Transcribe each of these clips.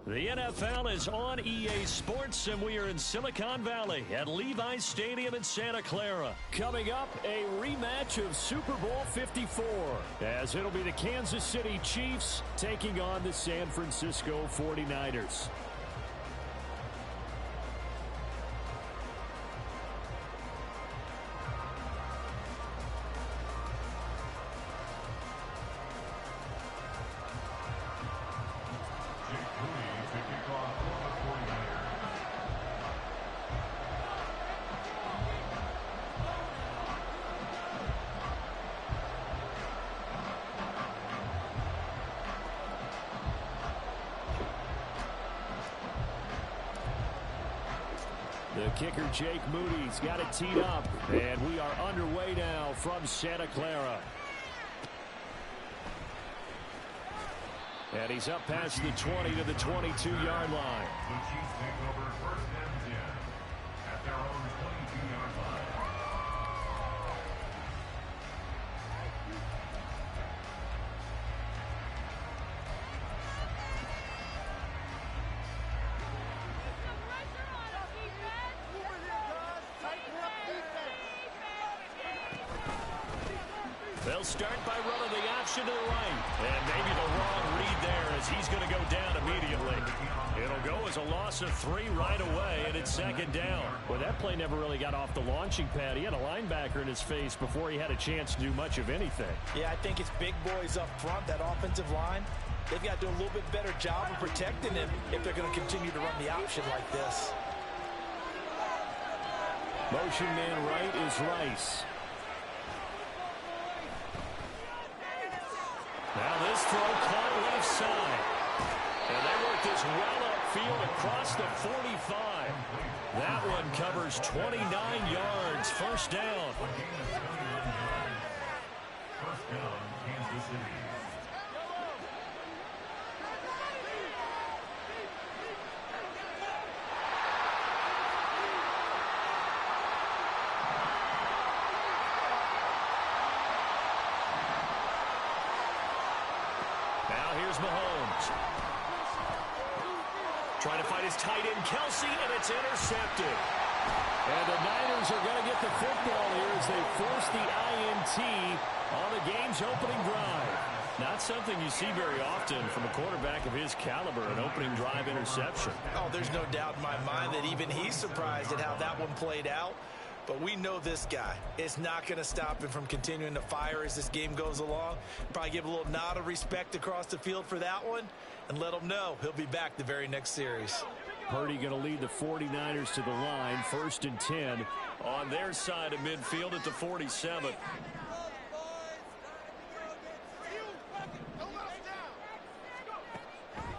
The NFL is on EA Sports, and we are in Silicon Valley at Levi's Stadium in Santa Clara. Coming up, a rematch of Super Bowl 54, as it'll be the Kansas City Chiefs taking on the San Francisco 49ers. The kicker, Jake Moody's got it teed up, and we are underway now from Santa Clara. And he's up past the 20 to the 22-yard line. The Chiefs take over first and 10 at their own 22-yard line. They'll start by running the option to the right. And maybe the wrong read there as he's going to go down immediately. It'll go as a loss of 3 right away, and it's second down. Well, that play never really got off the launching pad. He had a linebacker in his face before he had a chance to do much of anything. Yeah, I think it's big boys up front, that offensive line. They've got to do a little bit better job of protecting him if they're going to continue to run the option like this. Motion man right is Rice. Now this throw caught left side. And they work this well upfield across the 45. That one covers 29 yards. First down. First down, Kansas City. Mahomes. Trying to find his tight end, Kelsey, and it's intercepted. And the Niners are going to get the football here as they force the INT on the game's opening drive. Not something you see very often from a quarterback of his caliber, an opening drive interception. Oh, there's no doubt in my mind that even he's surprised at how that one played out. But we know this guy is not going to stop him from continuing to fire as this game goes along. Probably give a little nod of respect across the field for that one and let him know he'll be back the very next series. Purdy going to lead the 49ers to the line, first and 10 on their side of midfield at the 47.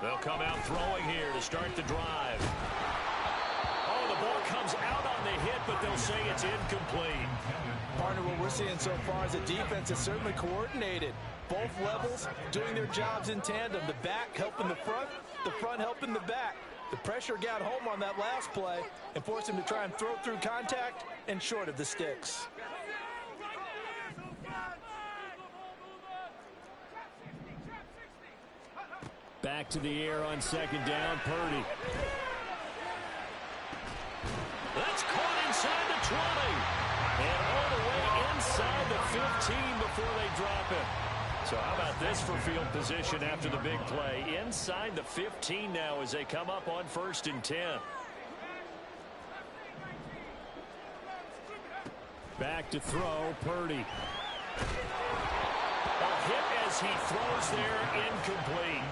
They'll come out throwing here to start the drive. Oh, the ball comes out on the hit, but they'll say it's incomplete. Partner, what we're seeing so far is the defense is certainly coordinated. Both levels doing their jobs in tandem. The back helping the front helping the back. The pressure got home on that last play and forced him to try and throw through contact and short of the sticks. Back to the air on second down, Purdy. That's caught inside the 20. And all the way inside the 15 before they drop it. So how about this for field position after the big play? Inside the 15 now as they come up on first and 10. Back to throw, Purdy. A hit as he throws there, incomplete.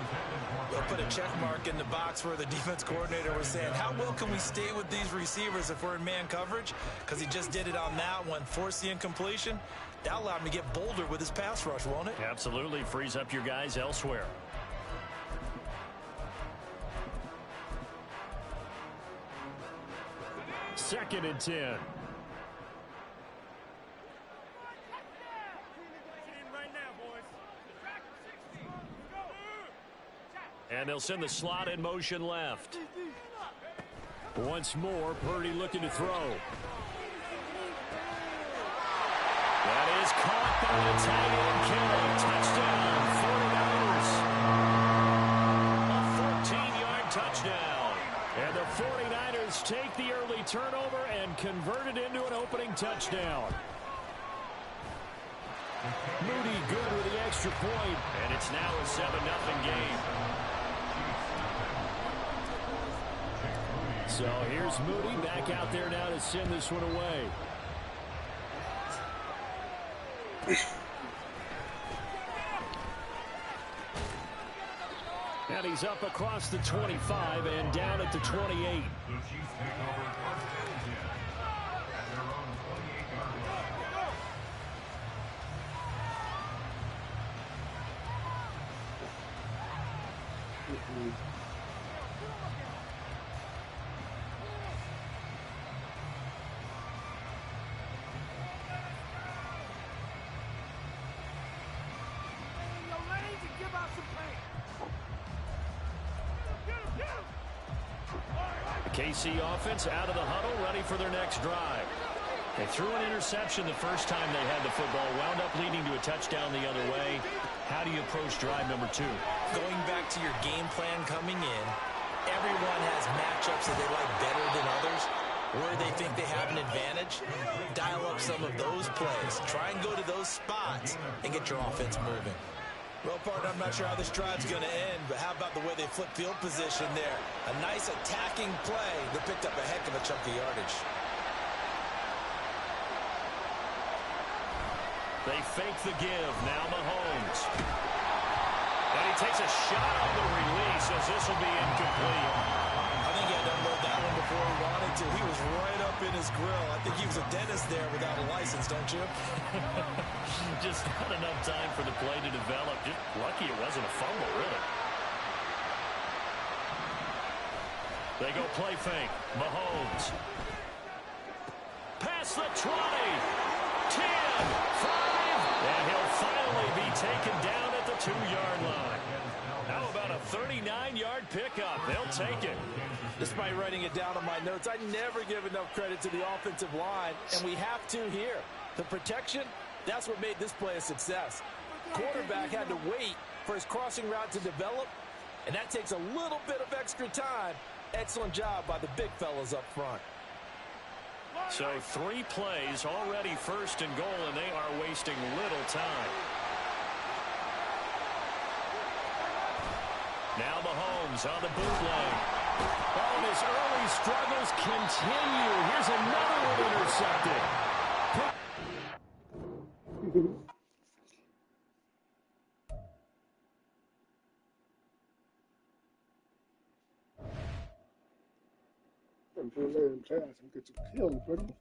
They'll put a check mark in the box where the defense coordinator was saying, how well can we stay with these receivers if we're in man coverage? Because he just did it on that one, forced the incompletion. That allowed him to get bolder with his pass rush, won't it? Absolutely. Frees up your guys elsewhere. Second and 10. And they'll send the slot in motion left. Once more, Purdy looking to throw. That is caught by the tight end, Carroll. Touchdown, 49ers. A 14-yard touchdown. 49ers take the early turnover and convert it into an opening touchdown. Moody good with the extra point, and it's now a 7-0 game. So here's Moody back out there now to send this one away. And he's up across the 25 and down at the 28. KC offense out of the huddle, ready for their next drive. They threw an interception the first time they had the football, wound up leading to a touchdown the other way. How do you approach drive number 2? Going back to your game plan coming in, everyone has matchups that they like better than others. Where they think they have an advantage, dial up some of those plays. Try and go to those spots and get your offense moving. Well, partner, I'm not sure how this drive's going to end, but how about the way they flip field position there? A nice attacking play that picked up a heck of a chunk of yardage. They fake the give. Now Mahomes. And he takes a shot on the release as this will be incomplete. I think he had to unload that one before he wanted to. He was right up in his grill. I think he was a dentist there without a license, don't you? Just not enough time for the play to develop. Just lucky it wasn't a fumble, really. They go play fake. Mahomes. Past the 20. 10. 5. And he'll finally be taken down at the 2-yard line. How about a 39-yard pickup? They'll take it. Despite writing it down on my notes, I never give enough credit to the offensive line, and we have to here. The protection, that's what made this play a success. Quarterback had to wait for his crossing route to develop, and that takes a little bit of extra time. Excellent job by the big fellas up front. So 3 plays already first and goal, and they are wasting little time. Now Mahomes on the bootleg. Oh, and his early struggles continue. Here's another one intercepted. I'm going to let him pass and get some killing for him.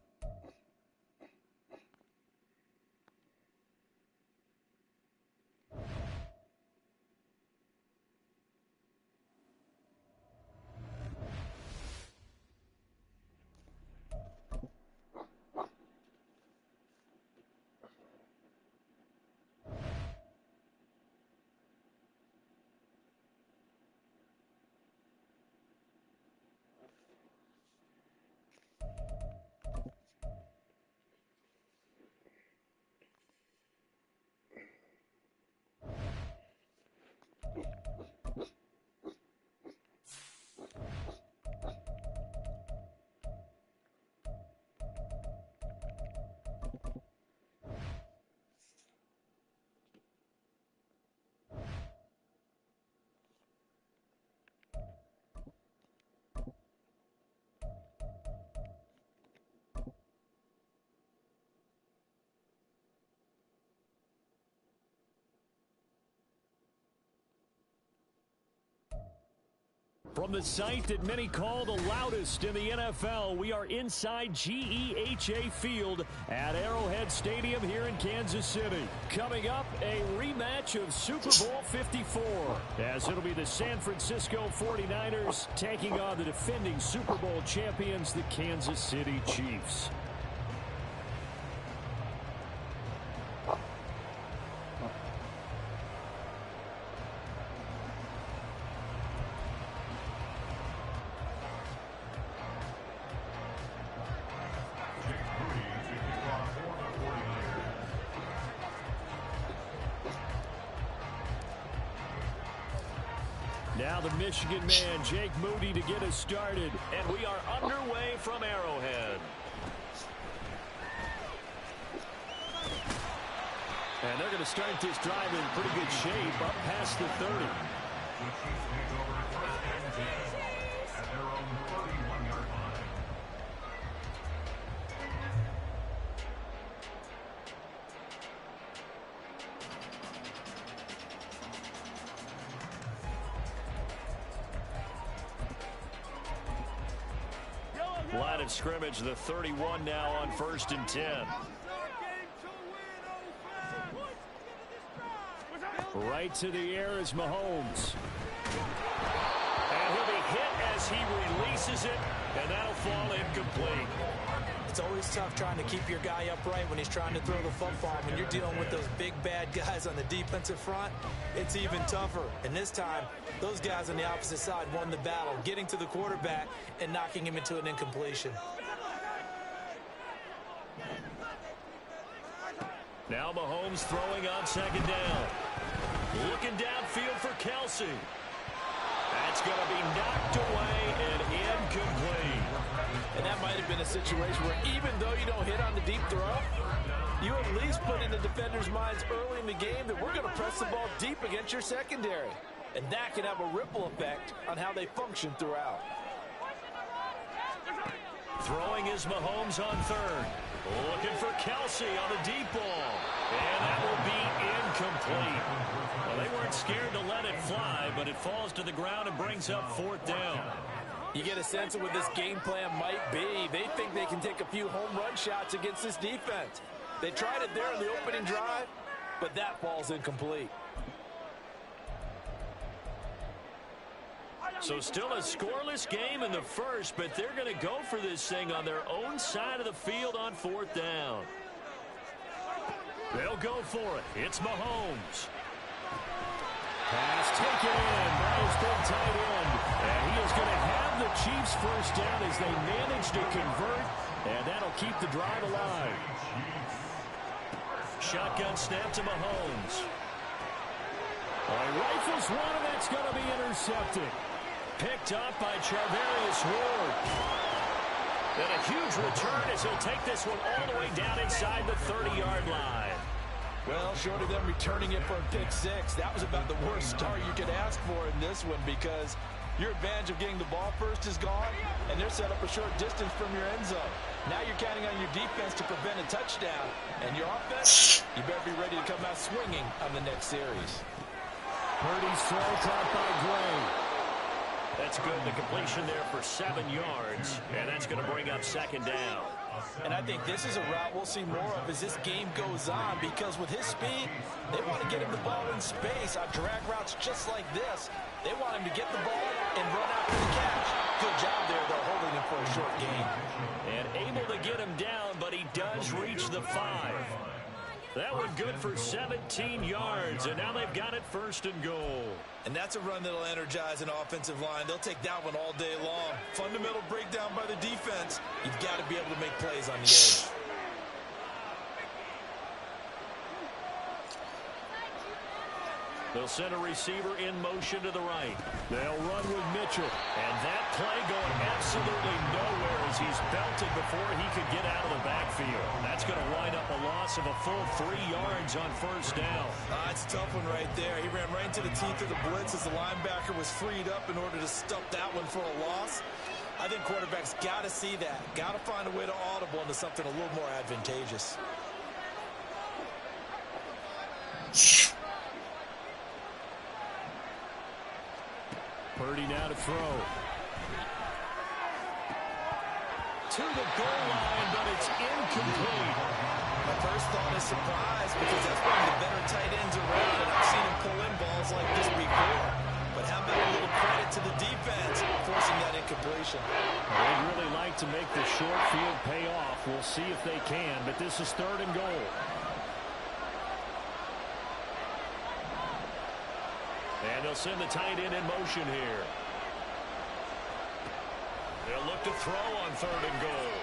From the site that many call the loudest in the NFL, we are inside GEHA Field at Arrowhead Stadium here in Kansas City. Coming up, a rematch of Super Bowl 54, as it'll be the San Francisco 49ers taking on the defending Super Bowl champions, the Kansas City Chiefs. Now the Michigan man, Jake Moody, to get us started. And we are underway from Arrowhead. And they're going to start this drive in pretty good shape up past the 30. The Chiefs take over first and 10 at their own 31-yard line. Line of scrimmage, the 31 now on 1st and 10. Right to the air is Mahomes. And he'll be hit as he releases it, and that'll fall incomplete. It's always tough trying to keep your guy upright when he's trying to throw the football. When you're dealing with those big bad guys on the defensive front, it's even tougher. And this time, those guys on the opposite side won the battle, getting to the quarterback and knocking him into an incompletion. Now Mahomes throwing on 2nd down. Looking downfield for Kelsey. That's going to be knocked away and incomplete. And that might have been a situation where even though you don't hit on the deep throw, you at least put in the defenders' minds early in the game that we're going to press the ball deep against your secondary. And that can have a ripple effect on how they function throughout. Throwing is Mahomes on 3rd. Looking for Kelsey on a deep ball. And that will be incomplete. Well, they weren't scared to let it fly, but it falls to the ground and brings up 4th down. You get a sense of what this game plan might be. They think they can take a few home run shots against this defense. They tried it there in the opening drive, but that falls incomplete. So still a scoreless game in the first, but they're going to go for this thing on their own side of the field on 4th down. They'll go for it. It's Mahomes. Pass taken in by his big tight end. And he is going to have the Chiefs first down as they manage to convert. And that'll keep the drive alive. Shotgun snap to Mahomes. Well, he rifles one, and that's going to be intercepted. Picked up by Charvarius Ward. And a huge return as he'll take this one all the way down inside the 30-yard line. Well, short of them returning it for a pick 6, that was about the worst start you could ask for in this one because your advantage of getting the ball first is gone, and they're set up a short distance from your end zone. Now you're counting on your defense to prevent a touchdown, and your offense, you better be ready to come out swinging on the next series. Purdy's throw caught by Gray. That's good. The completion there for 7 yards, and that's going to bring up 2nd down. And I think this is a route we'll see more of as this game goes on because with his speed, they want to get him the ball in space on drag routes just like this. They want him to get the ball and run out for the catch. Good job there, though, holding him for a short gain. And able to get him down, but he does reach the 5. That one good for 17 yards, and now they've got it 1st and goal. And that's a run that'll energize an offensive line. They'll take that one all day long. Fundamental breakdown by the defense. You've got to be able to make plays on the edge. They'll send a receiver in motion to the right. They'll run with Mitchell. And that play going absolutely nowhere as he's belted before he could get out of the backfield. That's going to wind up a loss of a full 3 yards on 1st down. It's a tough one right there. He ran right into the teeth of the blitz as the linebacker was freed up in order to stuff that one for a loss. I think quarterbacks got to see that. Got to find a way to audible into something a little more advantageous. Purdy now to throw. To the goal line, but it's incomplete. My first thought is surprise because that's one of the better tight ends around, and I've seen him pull in balls like this before. But how about a little credit to the defense forcing that incompletion? They'd really like to make the short field pay off. We'll see if they can, but this is 3rd and goal. And they'll send the tight end in motion here. They'll look to throw on 3rd and goal.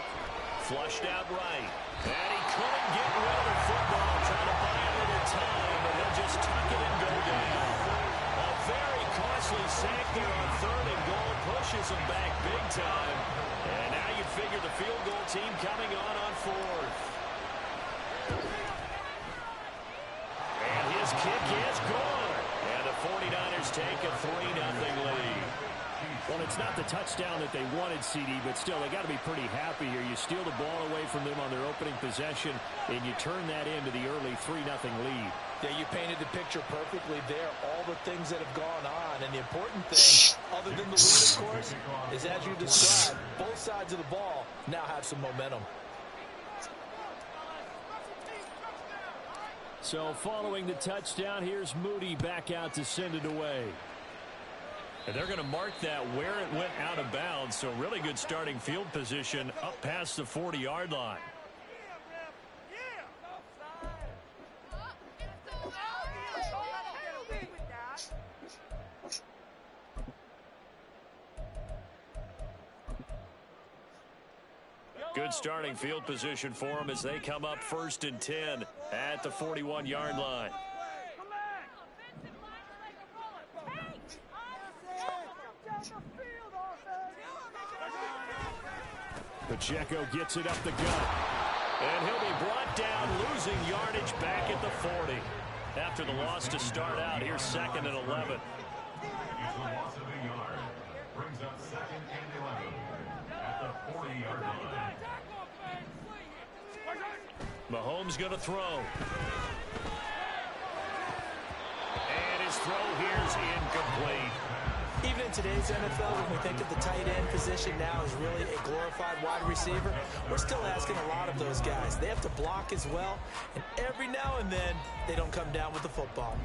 Flushed out right. And he couldn't get rid of the football. Trying to buy a little time, but they'll just tuck it and go down. A very costly sack there on 3rd and goal, pushes them back big time. And now you figure the field goal team coming on 4th. And his kick is good. And the 49ers take a 3-0 lead. Well, it's not the touchdown that they wanted, CD, but still, they got to be pretty happy here. You steal the ball away from them on their opening possession, and you turn that into the early 3-0 lead. Yeah, you painted the picture perfectly there, all the things that have gone on. And the important thing, other than the lead, of course, is as you described, both sides of the ball now have some momentum. So following the touchdown, here's Moody back out to send it away. And they're going to mark that where it went out of bounds. So really good starting field position up past the 40-yard line. Good starting field position for them as they come up 1st and 10 at the 41-yard line. Pacheco gets it up the gut. And he'll be brought down, losing yardage back at the 40. After the loss to start out, here's 2nd and 11. It's a loss of a yard. Brings up 2nd and 11 at the 40-yard line. Mahomes going to throw. And his throw here's incomplete. Even in today's NFL, when we think of the tight end position now as really a glorified wide receiver, we're still asking a lot of those guys. They have to block as well, and every now and then, they don't come down with the football.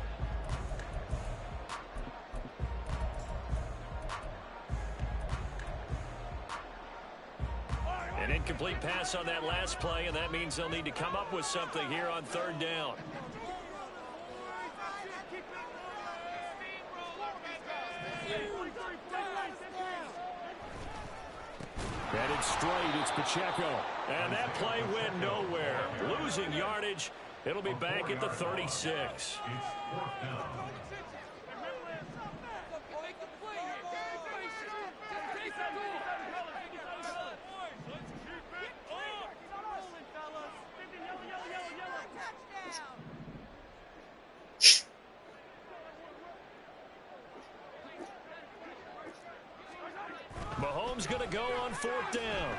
An incomplete pass on that last play, and that means they'll need to come up with something here on 3rd down. Headed straight, it's Pacheco. And that play went nowhere. Losing yardage. It'll be back at the 36. It's 4th down. Mahomes going to go on 4th down.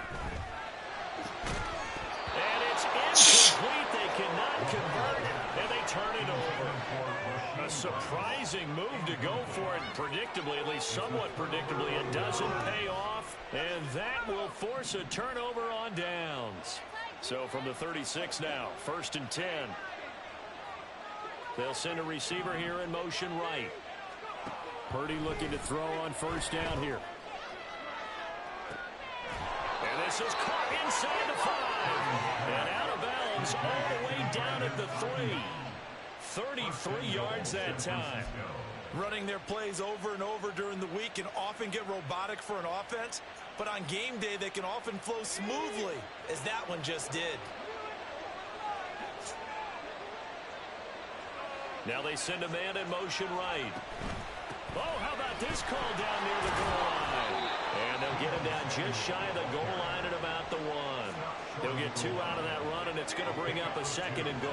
And it's incomplete. They cannot convert, and they turn it over. A surprising move to go for it predictably, at least somewhat predictably. It doesn't pay off, and that will force a turnover on downs. So from the 36 now, 1st and 10. They'll send a receiver here in motion right. Purdy looking to throw on 1st down here. And this is caught inside the 5. And out of bounds all the way down at the 3. 33 yards that time. Running their plays over and over during the week can often get robotic for an offense, but on game day they can often flow smoothly, as that one just did. Now they send a man in motion right. Oh, how about this call down near the goal line? And they'll get him down just shy of the goal line at about the 1. They'll get 2 out of that run, and it's going to bring up a 2nd and goal.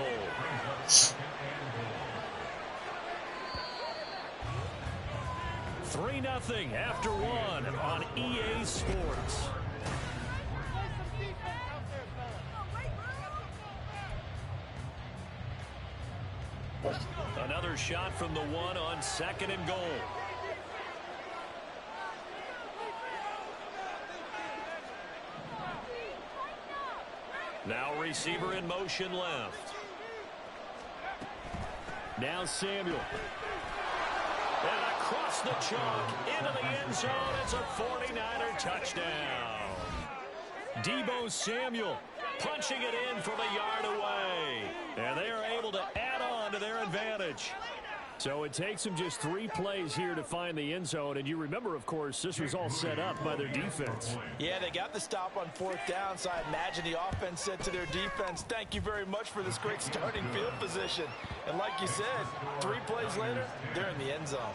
3-0 after 1 on EA Sports. Another shot from the 1 on 2nd and goal. Now receiver in motion left. Now Samuel. And across the chalk into the end zone. It's a 49er touchdown. Deebo Samuel punching it in from a yard away. And they are able to add on to their advantage. So it takes them just 3 plays here to find the end zone. And you remember, of course, this was all set up by their defense. Yeah, they got the stop on 4th down, so I imagine the offense said to their defense, thank you very much for this great starting field position. And like you said, 3 plays later, they're in the end zone.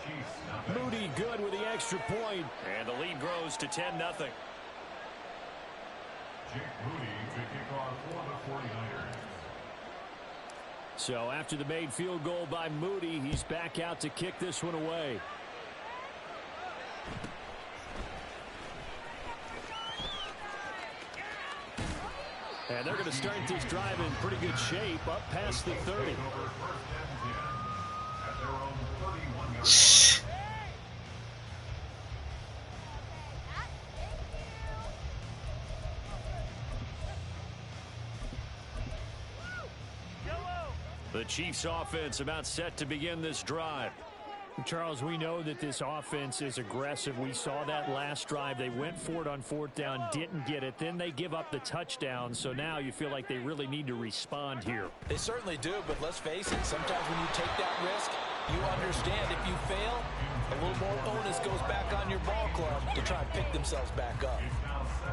Moody good with the extra point. And the lead grows to 10-0. Jake Moody to kick off for the 49ers. So after the made field goal by Moody, he's back out to kick this one away. And they're going to start this drive in pretty good shape, up past the 30. The Chiefs offense about set to begin this drive. Charles, we know that this offense is aggressive. We saw that last drive. They went for it on 4th down, didn't get it. Then they give up the touchdown. So now you feel like they really need to respond here. They certainly do, but let's face it. Sometimes when you take that risk, you understand if you fail, a little more onus goes back on your ball club to try and pick themselves back up.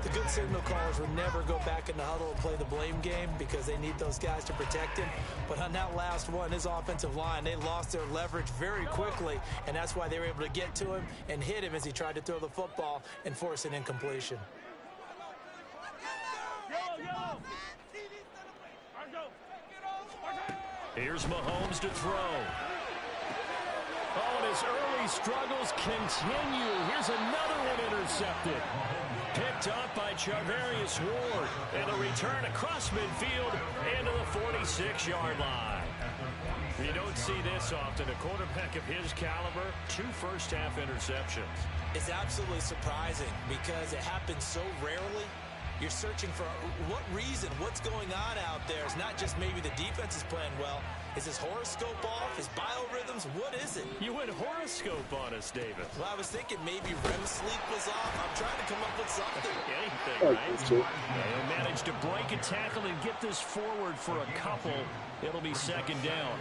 The good signal callers will never go back in the huddle and play the blame game because they need those guys to protect him. But on that last one, his offensive line, they lost their leverage very quickly, and that's why they were able to get to him and hit him as he tried to throw the football and force an incompletion. Here's Mahomes to throw. Oh, and his early struggles continue. Here's another one intercepted. Picked up by Charvarius Ward. And a return across midfield into the 46-yard line. You don't see this often. A quarterback of his caliber, 2 first-half interceptions. It's absolutely surprising because it happens so rarely. You're searching for what reason, what's going on out there. It's not just maybe the defense is playing well. Is his horoscope off? His biorhythms? What is it? You went horoscope on us, David. Well, I was thinking maybe REM sleep was off. I'm trying to come up with something. Anything, right? He'll manage to break a tackle and get this forward for a couple. It'll be 2nd down.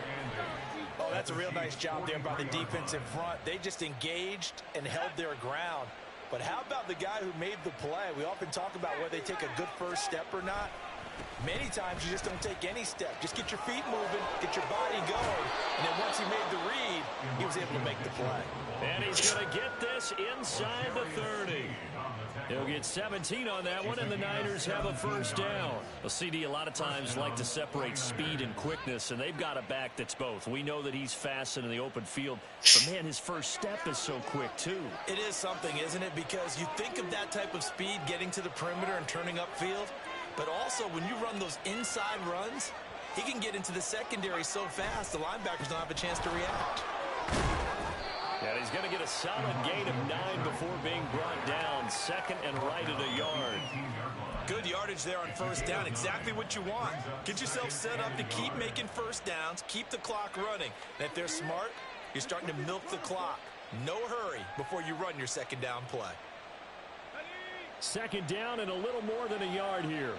Oh, that's a real nice job there by the defense in front. They just engaged and held their ground. But how about the guy who made the play? We often talk about whether they take a good first step or not. Many times you just don't take any step. Just get your feet moving, get your body going, and then once he made the read, he was able to make the play. And he's going to get this inside the 30. He'll get 17 on that one, and the Niners have a first down. Well, CD a lot of times like to separate speed and quickness, and they've got a back that's both. We know that he's fast in the open field, but, man, his first step is so quick, too. It is something, isn't it? Because you think of that type of speed getting to the perimeter and turning upfield, but also when you run those inside runs, he can get into the secondary so fast the linebackers don't have a chance to react. And he's going to get a solid gain of 9 before being brought down. 2nd and right at a yard. Good yardage there on first down. Exactly what you want. Get yourself set up to keep making first downs, keep the clock running. And if they're smart, you're starting to milk the clock. No hurry before you run your 2nd down play. 2nd down and a little more than a yard here.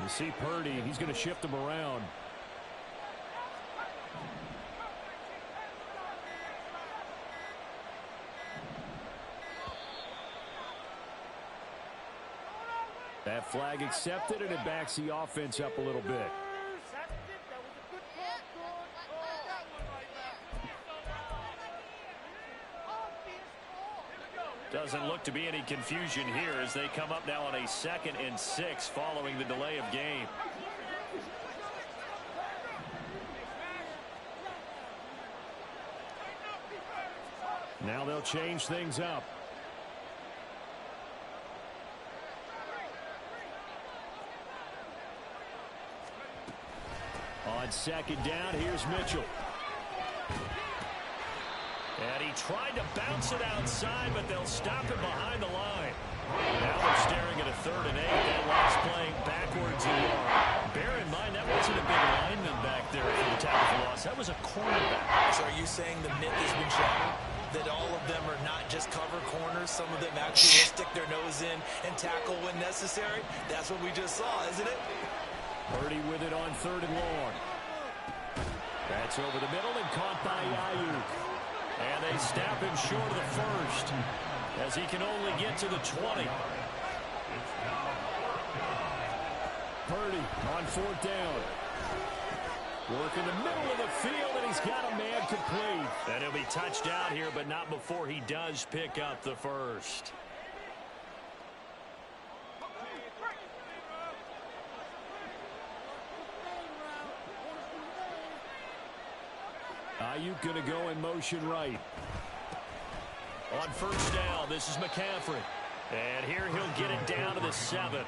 You see Purdy, he's going to shift him around. That flag accepted, and it backs the offense up a little bit. Doesn't look to be any confusion here as they come up now on a 2nd and 6 following the delay of game. Now they'll change things up. On 2nd down, here's Mitchell. And he tried to bounce it outside, but they'll stop him behind the line. Now they're staring at a 3rd and 8. That line's playing backwards a yard. Bear in mind, that wasn't a big lineman back there for the tackle for loss. That was a cornerback. So are you saying the myth has been shattered? that all of them are not just cover corners. Some of them actually will stick their nose in and tackle when necessary. That's what we just saw, isn't it? Purdy with it on 3rd and long. That's over the middle and caught by Ayuk. And they snap him short of the first as he can only get to the 20. Purdy on 4th down. Working the middle of the field, and he's got a man complete. And he'll be touched out here, but not before he does pick up the first. Ayuk going to go in motion right. On 1st down, this is McCaffrey. And here he'll get it down to the 7.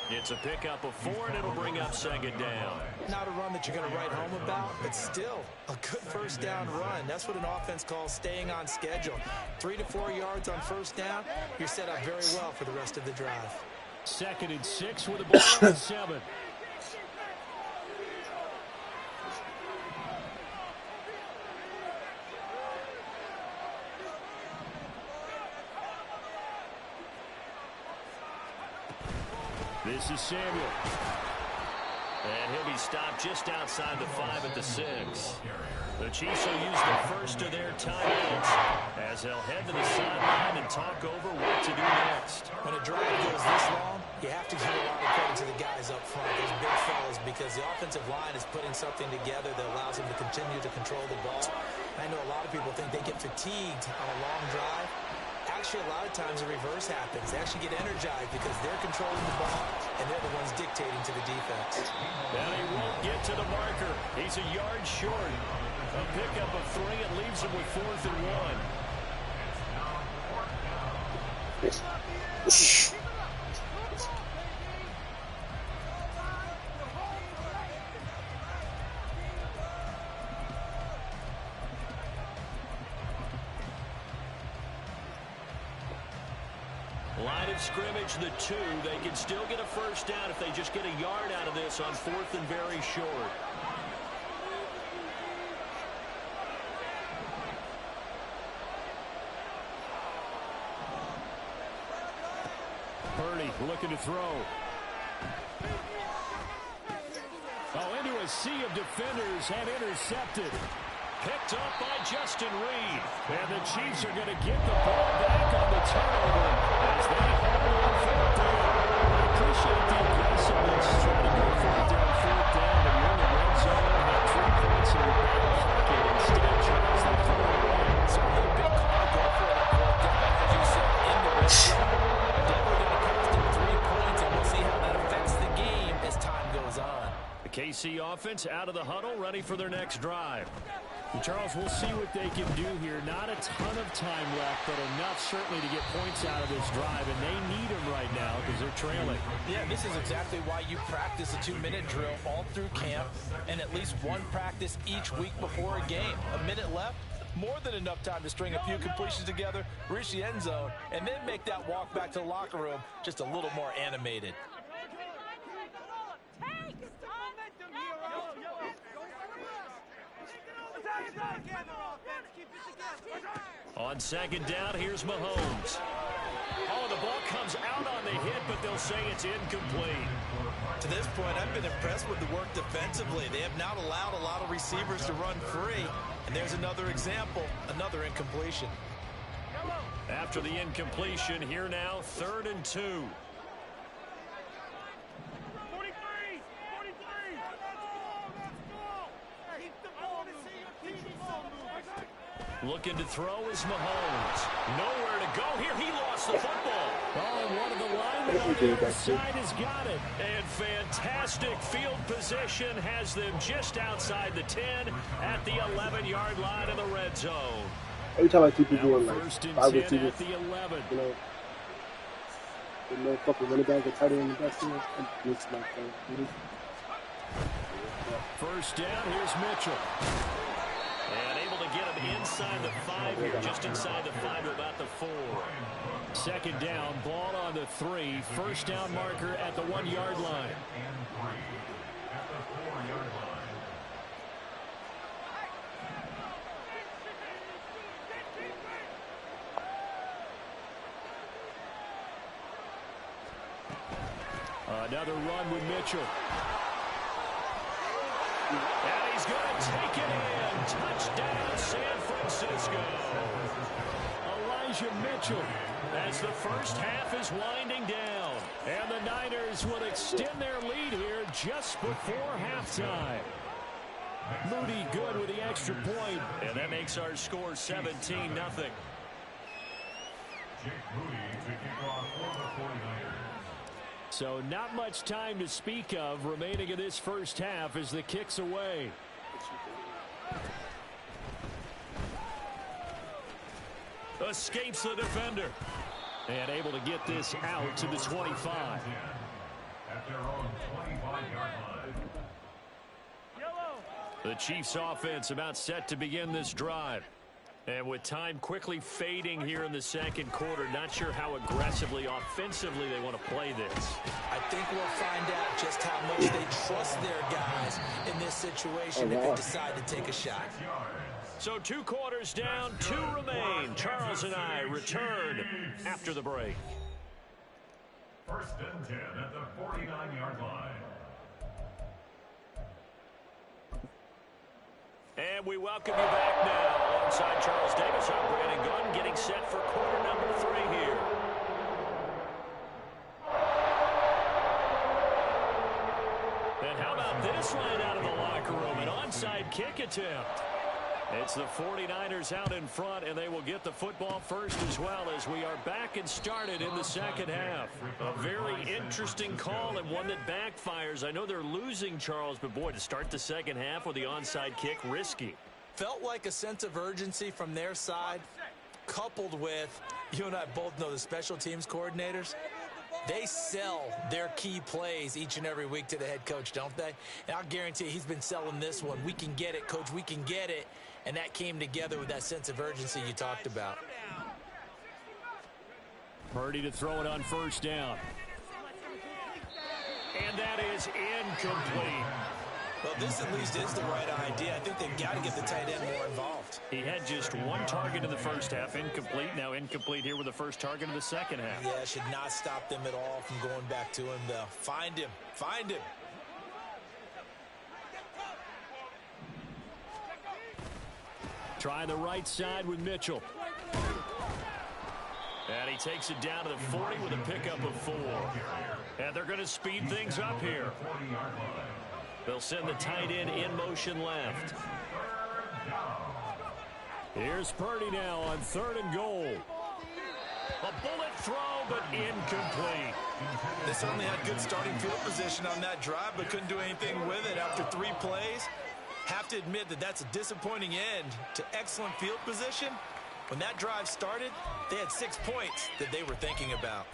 It's a pickup of 4, and it'll bring up 2nd down. Not a run that you're going to write home about, but still a good 1st down run. That's what an offense calls staying on schedule. 3 to 4 yards on 1st down, you're set up very well for the rest of the drive. 2nd and 6 with the ball on 7. This is Samuel. And he'll be stopped just outside the 5 at the 6. The Chiefs will use the first of their timeouts as they'll head to the sideline and talk over what to do next. When a drive goes this long, you have to give a lot of credit to the guys up front, those big fellas, because the offensive line is putting something together that allows them to continue to control the ball. I know a lot of people think they get fatigued on a long drive. Actually, a lot of times the reverse happens. They actually get energized because they're controlling the ball and they're the ones dictating to the defense. And he won't get to the marker. He's a yard short. A pickup of 3 and leaves him with 4th and 1. Line of scrimmage, the 2. They can still get a 1st down if they just get a yard out of this on 4th and very short. Purdy looking to throw. Oh, into a sea of defenders and intercepted. Picked up by Justin Reed. And the Chiefs are going to get the ball back on the turnover as they hold on 4th down. I appreciate the aggressiveness trying to go 4th down, but you're in the red zone, have 3 points in your back pocket. Instead, Charles, they throw it away. Certainly a big call to go for that 4th down, as you said, in the red zone. Definitely going to cost them 3 points, and we'll see how that affects the game as time goes on. The KC offense out of the huddle, ready for their next drive. And Charles, we'll see what they can do here. Not a ton of time left, but enough certainly to get points out of this drive, and they need them right now because they're trailing. Yeah, this is exactly why you practice a 2-minute drill all through camp and at least one practice each week before a game. A minute left, more than enough time to string a few completions together, reach the end zone, and then make that walk back to the locker room just a little more animated. On 2nd down, here's Mahomes. Oh, the ball comes out on the hit, but they'll say it's incomplete. To this point, I've been impressed with the work defensively. They have not allowed a lot of receivers to run free. And there's another example, another incompletion. After the incompletion, here now, 3rd and 2. Looking to throw is Mahomes. Nowhere to go here. He lost the football. Oh, and one of the linemen on the other side has got it. And fantastic field position has them just outside the 10 at the 11-yard line of the red zone. Every time I see people doing like 5 receivers, at the 11. You know, the no fucking running back or tight end in the back field, it looks like 1st down, here's Mitchell. And able to get him inside the 5 here, just inside the 5 to about the 4. 2nd down, ball on the 3. 1st down marker at the 1-yard line. Another run with Mitchell. And he's going to take it in. Touchdown, San Francisco. Elijah Mitchell as the first half is winding down. And the Niners will extend their lead here just before halftime. Moody good with the extra point. And that makes our score 17-0. Jake Moody to kick off for the 49ers. So not much time to speak of remaining in this first half as the kick's away. Escapes the defender. And able to get this out to the 25. At their own 25-yard line. The Chiefs offense about set to begin this drive. And with time quickly fading here in the second quarter, not sure how aggressively, offensively they want to play this. I think we'll find out just how much they trust their guys in this situation if they decide to take a shot. So 2 quarters down, 2 remain. Charles and I return after the break. First and 10 at the 49-yard line. And we welcome you back now. Alongside Charles Davis, I'm Brandon Gunn, getting set for quarter number 3 here. And how about this right out of the locker room? An onside kick attempt. It's the 49ers out in front, and they will get the football first as well as we are back and started in the second half. A very interesting call and one that backfires. I know they're losing, Charles, but boy, to start the second half with the onside kick, risky. Felt like a sense of urgency from their side, coupled with, you and I both know the special teams coordinators. They sell their key plays each and every week to the head coach, don't they? And I'll guarantee you he's been selling this one. We can get it, coach, we can get it. And that came together with that sense of urgency you talked about. Purdy to throw it on first down. And that is incomplete. Well, this at least is the right idea. I think they've got to get the tight end more involved. He had just 1 target in the first half, incomplete. Now incomplete here with the first target in the second half. Yeah, should not stop them at all from going back to him, though. Find him. Find him. Try the right side with Mitchell. And he takes it down to the 40 with a pickup of 4. And they're going to speed things up here. They'll send the tight end in motion left. Here's Purdy now on 3rd and goal. A bullet throw, but incomplete. They certainly had good starting field position on that drive, but couldn't do anything with it after 3 plays. Have to admit that that's a disappointing end to excellent field position. When that drive started, they had 6 points that they were thinking about.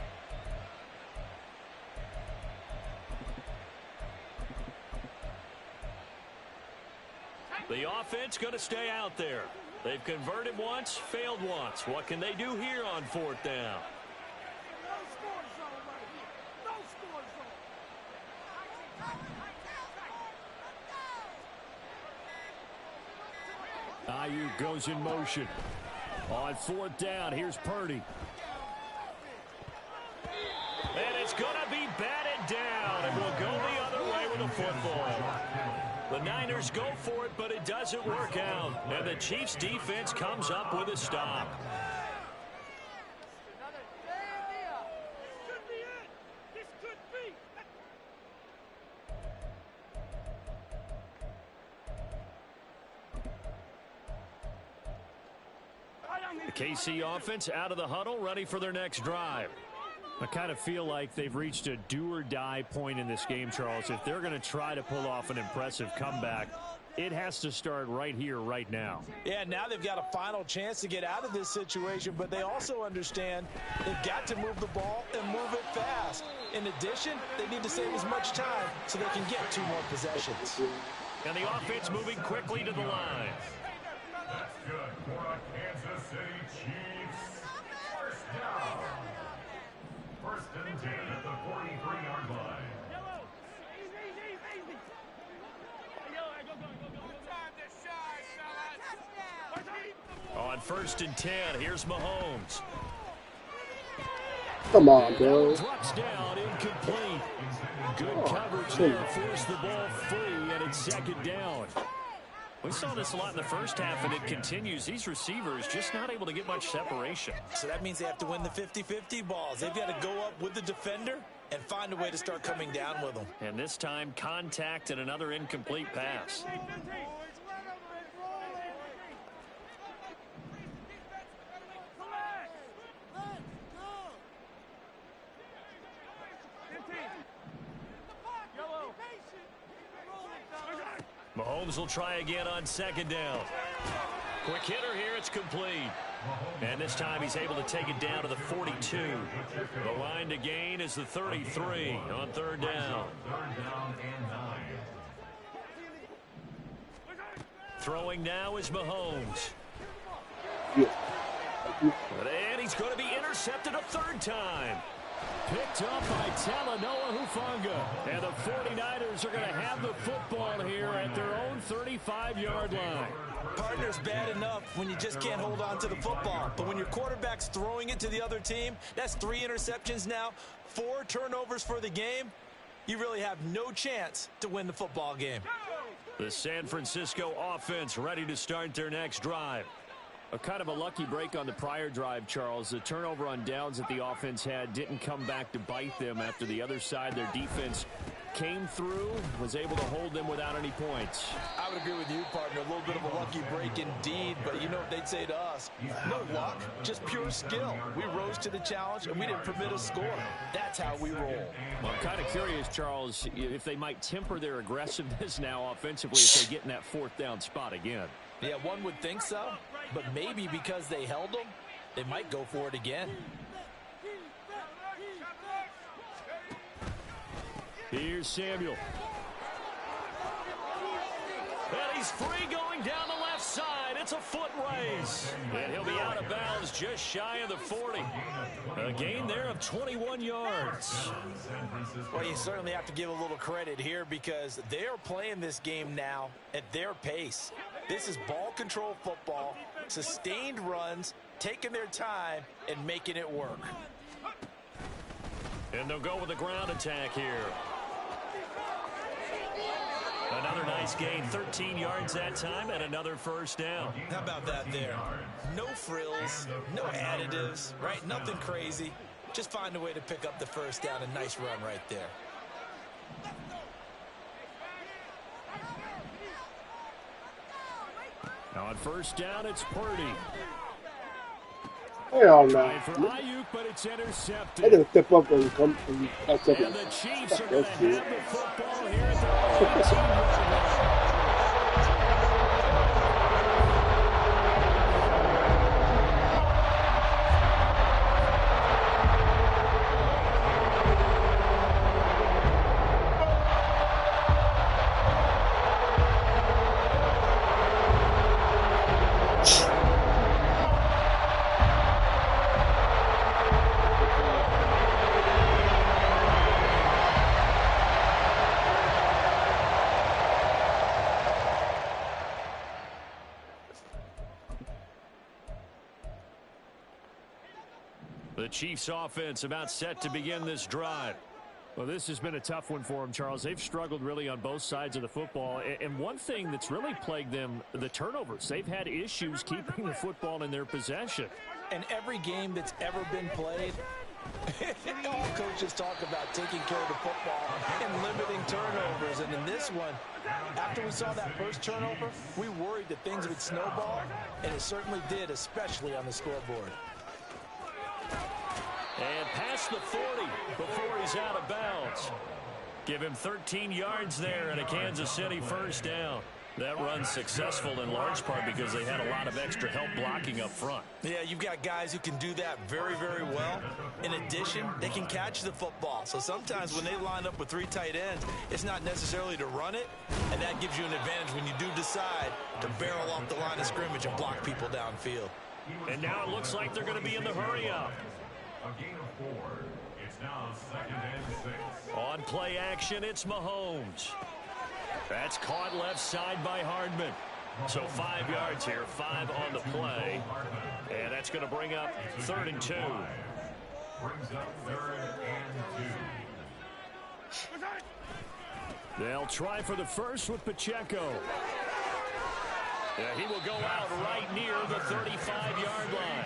The offense going to stay out there. They've converted once, failed once. What can they do here on 4th down? Ayuk goes in motion. On 4th down, here's Purdy. And it's going to be batted down. And we'll go the other way with the football. The Niners go for it, but it doesn't work out. And the Chiefs defense comes up with a stop. The KC offense out of the huddle, ready for their next drive. I kind of feel like they've reached a do-or-die point in this game, Charles. If they're going to try to pull off an impressive comeback, it has to start right here, right now. Yeah, now they've got a final chance to get out of this situation, but they also understand they've got to move the ball and move it fast. In addition, they need to save as much time so they can get 2 more possessions. And the offense moving quickly to the line. That's good for a Kansas City Chiefs. First down. First and 10 at the 43-yard line. On 1st and 10, here's Mahomes. Come on, And that one bro. drops down, incomplete. Good coverage shit. there, forced the ball free, and it's second down. We saw this a lot in the first half, and it continues. These receivers just not able to get much separation. So that means they have to win the 50-50 balls. They've got to go up with the defender and find a way to start coming down with them. And this time, contact and another incomplete pass. Mahomes will try again on second down. Quick hitter here, it's complete. And this time he's able to take it down to the 42. The line to gain is the 33 on third down. Throwing now is Mahomes. And he's going to be intercepted a third time. Picked up by Talanoa Hufanga. And the 49ers are going to have the football here at their own 35-yard line. Partner's bad enough when you just can't hold on to the football. But when your quarterback's throwing it to the other team, that's 3 interceptions now, 4 turnovers for the game. You really have no chance to win the football game. The San Francisco offense ready to start their next drive. A kind of a lucky break on the prior drive, Charles. The turnover on downs that the offense had didn't come back to bite them after the other side. Their defense came through, was able to hold them without any points. I would agree with you, partner. A little bit of a lucky break indeed, but you know what they'd say to us? No luck, just pure skill. We rose to the challenge, and we didn't permit a score. That's how we roll. Well, I'm kind of curious, Charles, if they might temper their aggressiveness now offensively if they get in that fourth down spot again. Yeah, one would think so, but maybe because they held them, they might go for it again. Here's Samuel. And he's free going down the left side. It's a foot race. And he'll be out of bounds just shy of the 40. A gain there of 21 yards. Well, you certainly have to give a little credit here because they're playing this game now at their pace. This is ball control football, sustained runs, taking their time, and making it work. And they'll go with the ground attack here. Another nice gain, 13 yards that time, and another first down. How about that there? No frills, no additives, right? Nothing crazy. Just find a way to pick up the first down. A nice run right there. Now on first down, it's Purdy. Hell no. Trying for Ayuk, but it's intercepted. I gotta step up and come and catch up. And the Chiefs are going to have the football here at their 18-yard line. The Chiefs offense about set to begin this drive. Well, this has been a tough one for them, Charles. They've struggled really on both sides of the football. And one thing that's really plagued them, the turnovers. They've had issues keeping the football in their possession. And every game that's ever been played, all coaches talk about taking care of the football and limiting turnovers. And in this one, after we saw that first turnover, we worried that things would snowball, and it certainly did, especially on the scoreboard. And past the 40 before he's out of bounds. Give him 13 yards there and a Kansas City first down. That run's successful in large part because they had a lot of extra help blocking up front. Yeah, you've got guys who can do that very, very well. In addition, they can catch the football. So sometimes when they line up with 3 tight ends, it's not necessarily to run it, and that gives you an advantage when you do decide to barrel off the line of scrimmage and block people downfield. And now it looks like they're going to be in the hurry-up. A gain of 4. It's now 2nd and 6. On play action, it's Mahomes. That's caught left side by Hardman. So 5 yards here, 5 on the play. And that's going to bring up 3rd and 2. Brings up 3rd and 2. They'll try for the first with Pacheco. Yeah, he will go out right near the 35-yard line.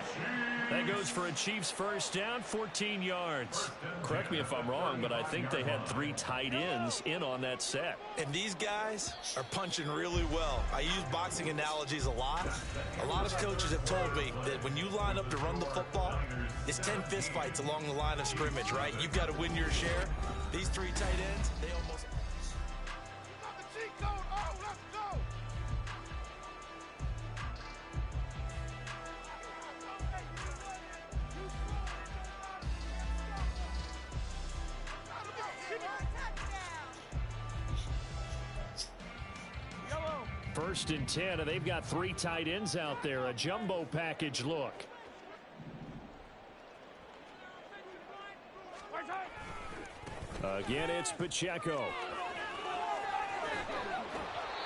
That goes for a Chiefs first down, 14 yards. Correct me if I'm wrong, but I think they had 3 tight ends in on that set. And these guys are punching really well. I use boxing analogies a lot. A lot of coaches have told me that when you line up to run the football, it's 10 fist fights along the line of scrimmage, right? You've got to win your share. These 3 tight ends, they almost... First and 10, and they've got 3 tight ends out there. A jumbo package look. Again, it's Pacheco.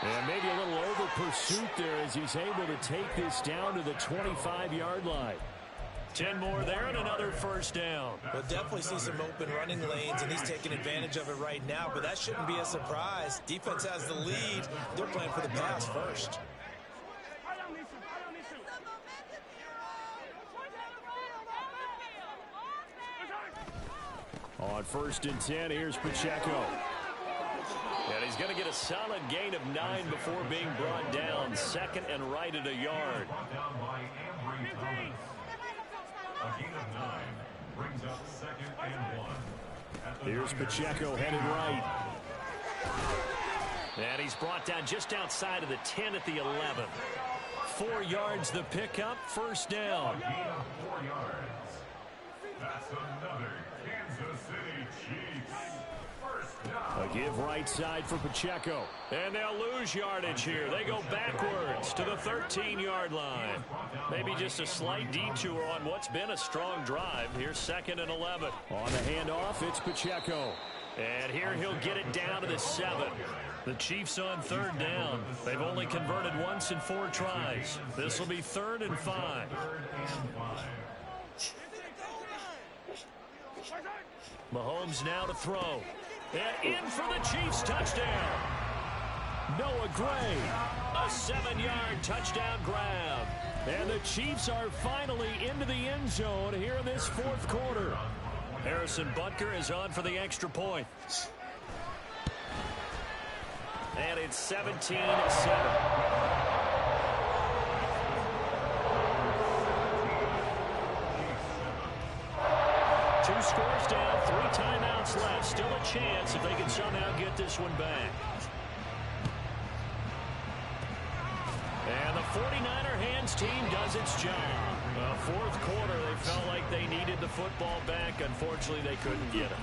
And maybe a little over pursuit there as he's able to take this down to the 25-yard line. 10 more there and another first down. We'll definitely see some open running lanes, and he's taking advantage of it right now, but that shouldn't be a surprise. Defense has the lead. They're playing for the pass first. On first and 10, here's Pacheco. And he's going to get a solid gain of 9 before being brought down. Second and right at a yard. A gain of 9 brings up 2nd and 1. Here's Pacheco headed right. And he's brought down just outside of the 10 at the 11. 4 yards the pickup, first down. A gain of 4 yards. That's another Kansas City Chiefs first down. A give right side for Pacheco. And they'll lose yardage here. They go backwards to the 13-yard line. Maybe just a slight detour on what's been a strong drive. Here's 2nd and 11. On the handoff, it's Pacheco. And here he'll get it down to the 7. The Chiefs on 3rd down. They've only converted once in 4 tries. This will be 3rd and 5. Mahomes now to throw. And in for the Chiefs touchdown. Noah Gray, a 7-yard touchdown grab. And the Chiefs are finally into the end zone here in this 4th quarter. Harrison Butker is on for the extra point. And it's 17-7. Two scores down, 3 timeouts left. Still a chance if they can somehow get this one back. And the 49er hands team does its job. 4th quarter, they felt like they needed the football back. Unfortunately, they couldn't get it.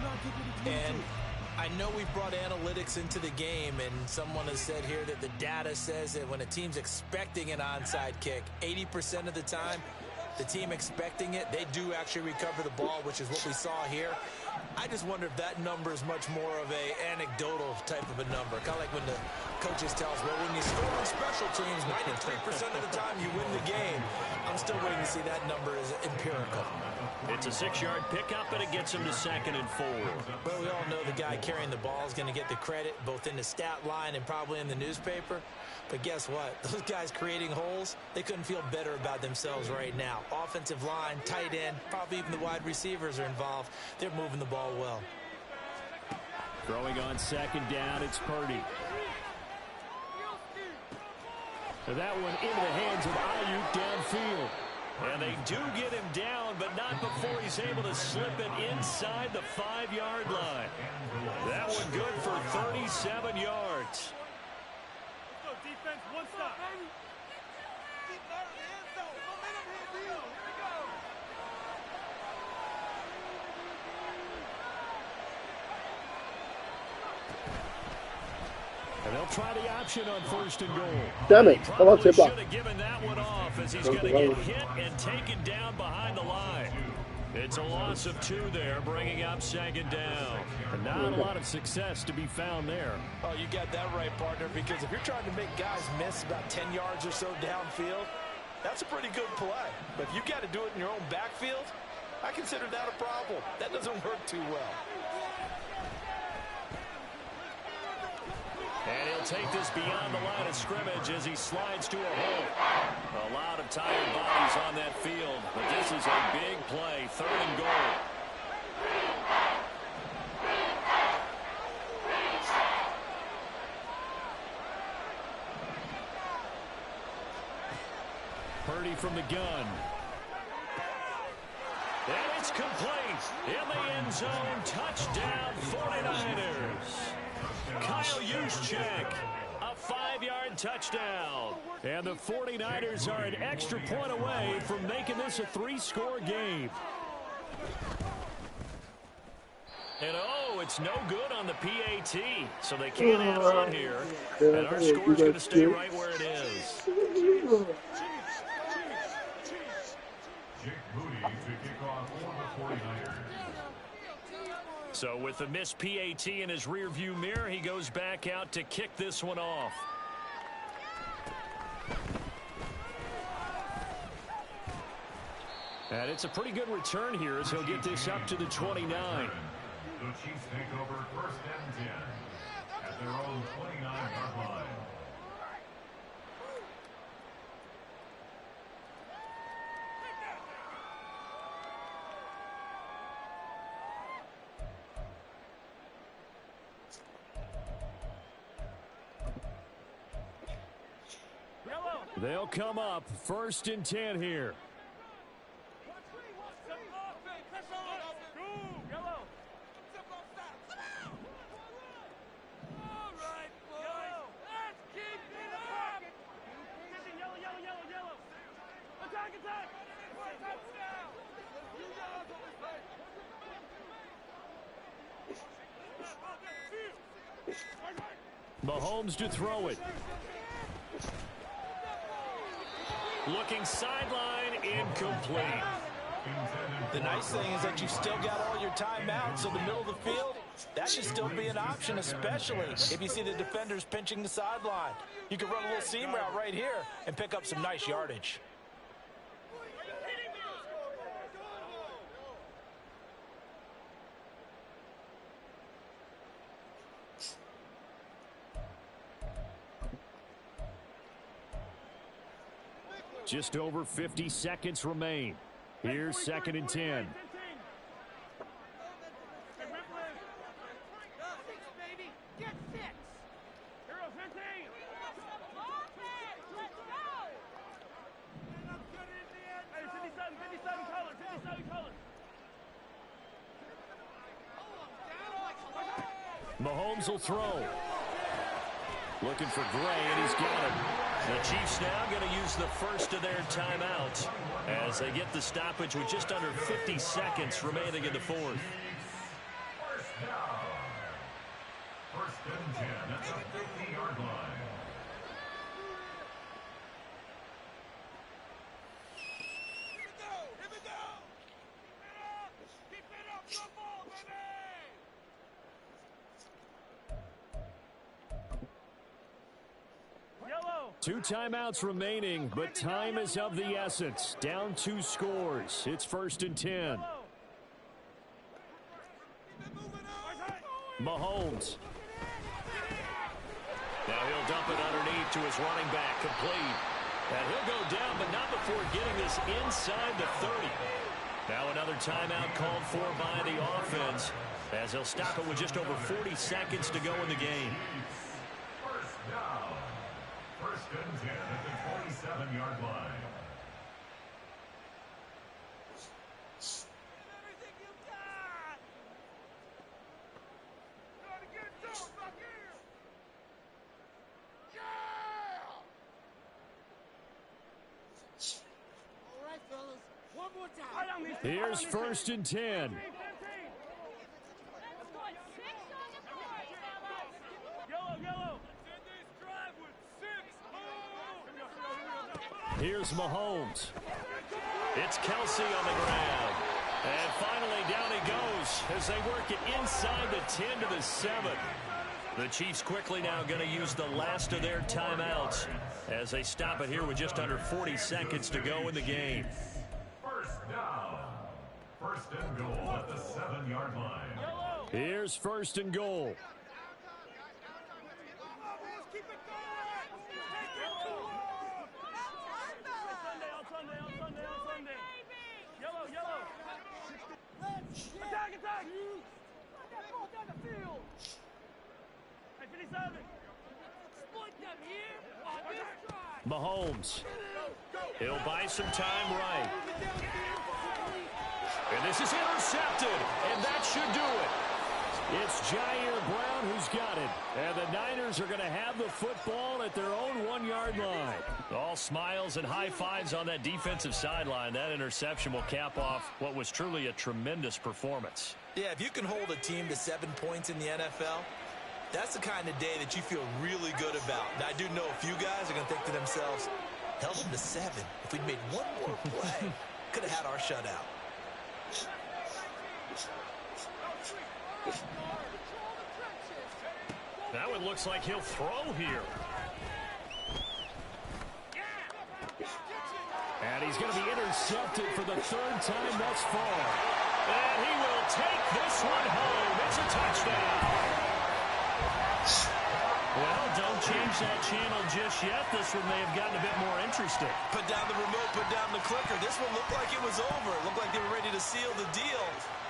And I know we brought analytics into the game, and someone has said here that the data says that when a team's expecting an onside kick, 80% of the time, the team expecting it, they do actually recover the ball, which is what we saw here. I just wonder if that number is much more of a anecdotal type of a number. Kind of like when the coaches tell us, well, when you score on special teams, 93% of the time you win the game. I'm still waiting to see that number is empirical. It's a 6-yard pickup, but it gets him to 2nd and 4. Well, we all know the guy carrying the ball is going to get the credit, both in the stat line and probably in the newspaper. But guess what? Those guys creating holes, they couldn't feel better about themselves right now. Offensive line, tight end, probably even the wide receivers are involved. They're moving the ball well. Throwing on 2nd down, it's Purdy. That one into the hands of Ayuk downfield. And they do get him down, but not before he's able to slip it inside the 5-yard line. That one good for 37 yards. Defense, one stop. And they'll try the option on 1st and goal. Damn it. I love tip Should block. have given that one off as he's going to get hit and taken down behind the line. It's a loss of 2 there, bringing up 2nd down. And not a lot of success to be found there. Oh, you got that right, partner, because if you're trying to make guys miss about 10 yards or so downfield, that's a pretty good play. But if you got to do it in your own backfield, I consider that a problem. That doesn't work too well. And he'll take this beyond the line of scrimmage as he slides to a hole. A lot of tired bodies on that field, but this is a big play, 3rd and goal. Purdy from the gun. And it's complete. In the end zone, touchdown 49ers. Kyle Juszczyk, a 5-yard touchdown. And the 49ers are an extra point away from making this a 3-score game. And it's no good on the PAT, so they can't add on here. And our score's going to stay right where it is. So with the missed PAT in his rearview mirror, he goes back out to kick this one off. And it's a pretty good return here as he'll get this up to the 29. The Chiefs take over 1st and 10 at their own 29-yard line. They'll come up 1st and 10 here. Mahomes to throw it. Looking sideline, incomplete. The nice thing is that you still got all your timeouts, so the middle of the field, that should still be an option, especially if you see the defenders pinching the sideline. You can run a little seam route right here and pick up some nice yardage. Just over 50 seconds remain. Here's 2nd and 10. Mahomes will throw. Looking for Gray, and he's got it. The Chiefs now going to use the first of their timeouts as they get the stoppage with just under 50 seconds remaining in the 4th. 1st down. 1st and 10 at the 50-yard line. Here we go! Keep it up, football, baby! 2 timeouts remaining, but time is of the essence. Down 2 scores. It's 1st and 10. Mahomes. Now he'll dump it underneath to his running back, complete. And he'll go down, but not before getting this inside the 30. Now another timeout called for by the offense, as he'll stop it with just over 40 seconds to go in the game. 1st down. 1st and 10 at the 27-yard line. Everything you got! Gotta get it done back here! Yeah! All right, fellas. One more time. Here's 1st and 10. Here's Mahomes. It's Kelsey on the ground. And finally down he goes as they work it inside the 10 to the 7. The Chiefs quickly now going to use the last of their timeouts as they stop it here with just under 40 seconds to go in the game. 1st down. 1st and goal at the 7-yard line. Here's first and goal. Keep it going! Take it too long! On Sunday. Yellow. Attack! Put that ball down the field! Hey, 57! Exploit them here on this drive! Mahomes. He'll buy some time right. And this is intercepted, and that should do it. It's Jair Brown who's got it. And the Niners are going to have the football at their own 1-yard line. All smiles and high fives on that defensive sideline. That interception will cap off what was truly a tremendous performance. Yeah, if you can hold a team to 7 points in the NFL, that's the kind of day that you feel really good about. Now, I do know a few guys are going to think to themselves, held them to 7. If we'd made one more play, could have had our shutout. Now it looks like he'll throw here. And he's going to be intercepted for the 3rd time thus far. And he will take this one home. It's a touchdown. Well, don't change that channel just yet. This one may have gotten a bit more interesting. Put down the remote, put down the clicker. This one looked like it was over. It looked like they were ready to seal the deal.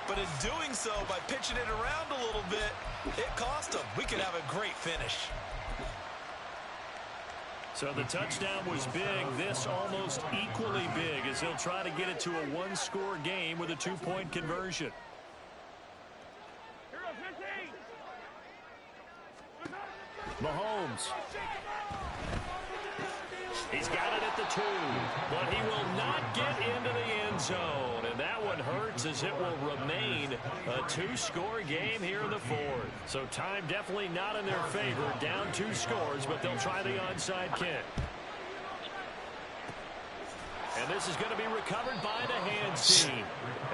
But in doing so, by pitching it around a little bit, it cost them. We could have a great finish. So the touchdown was big. This almost equally big as he'll try to get it to a 1-score game with a 2-point conversion. Mahomes. He's got it at the 2, but he will not get into the end zone. And that one hurts as it will remain a 2-score game here in the 4th. So time definitely not in their favor. Down 2 scores, but they'll try the onside kick. And this is going to be recovered by the hands team.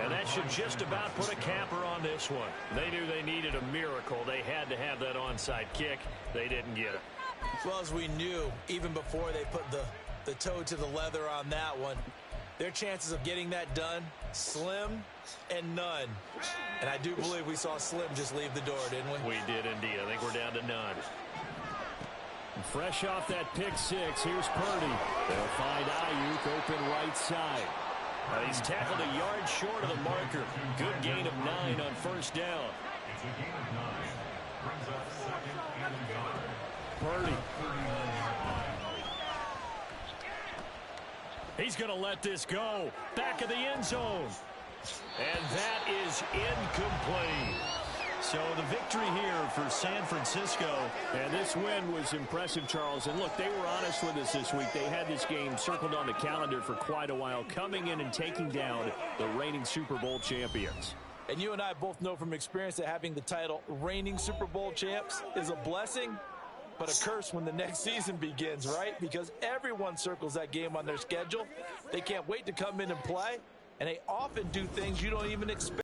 And that should just about put a capper on this one. They knew they needed a miracle. They had to have that onside kick. They didn't get it. Well, as we knew, even before they put the toe to the leather on that one, their chances of getting that done, slim and none. And I do believe we saw Slim just leave the door, didn't we? We did indeed. I think we're down to none. And fresh off that pick 6, here's Purdy. They'll find Ayuk open right side. He's tackled a yard short of the marker. Good gain of 9 on first down. It's a gain of 9. Brings up 2nd and yard. Purdy. 39-yard line. He's going to let this go. Back of the end zone. And that is incomplete. So the victory here for San Francisco. And this win was impressive, Charles. And look, they were honest with us this week. They had this game circled on the calendar for quite a while, coming in and taking down the reigning Super Bowl champions. And you and I both know from experience that having the title reigning Super Bowl champs is a blessing, but a curse when the next season begins, right? Because everyone circles that game on their schedule. They can't wait to come in and play, and they often do things you don't even expect.